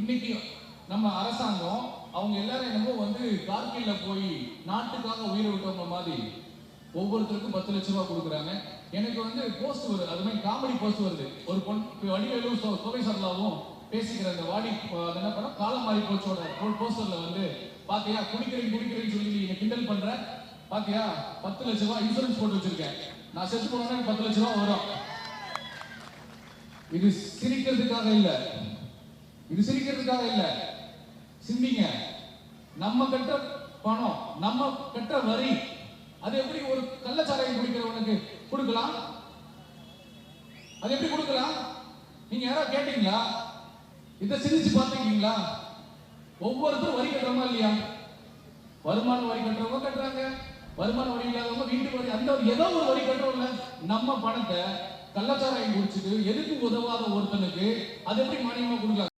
இன்னைக்கு நம்ம அரசாங்கம் அவங்க எல்லாரும் என்னமோ வந்து கார்கில்ல போய் நாட்டுக்காக உயிரை விட்டவங்க மாதிரி ஒவ்வொருத்தருக்கும் 10 லட்சம் ரூபாய் கொடுக்குறாங்க. எனக்கு வந்து போஸ்ட் வருது, அது மாதிரி காமெடி போஸ்ட் வருது. ஒரு வடிவேலும் கோவை சரளாவும் பேசிக்கிற அந்த வாடி என்ன பண்ண காலம் மாறி போச்சோட போஸ்டர்ல வந்து பாத்தியா குடிக்கிறேன்னு சொல்லி நீ கிண்டல் பண்ற, பாத்தியா 10 லட்சம் ரூபாய் இன்சூரன்ஸ் போட்டு வச்சிருக்கேன், நான் செத்து போனா 10 லட்சம் ரூபாய் வரும். இது சிரிக்கிறதுக்காக இல்ல, இது சிரிக்கிறதுக்காக இல்ல, சிந்திங்க. நம்ம கட்ட பணம், நம்ம கட்ட வரி, அது எப்படி ஒரு கள்ளச்சாராயம் குடிக்கிறவனுக்கு கொடுக்கலாம்? அது எப்படி கொடுக்கலாம்? நீங்க யாராவது கேட்டீங்களா? இதை சிந்திச்சு பார்த்துருக்கீங்களா? ஒவ்வொருத்தரும் வரி கட்டுறோமா இல்லையா? வருமான வரி கட்டுறவங்க கட்டுறாங்க, வருமான வரி இல்லாதவங்க வீட்டு வரி, அந்த ஏதோ ஒரு வரி கட்டுறோம்ல. நம்ம பணத்தை கள்ளச்சாராயம் குடிச்சுட்டு எதுக்கு உதவாத ஒருத்தனுக்கு அது எப்படி மானியமா கொடுக்கலாம்?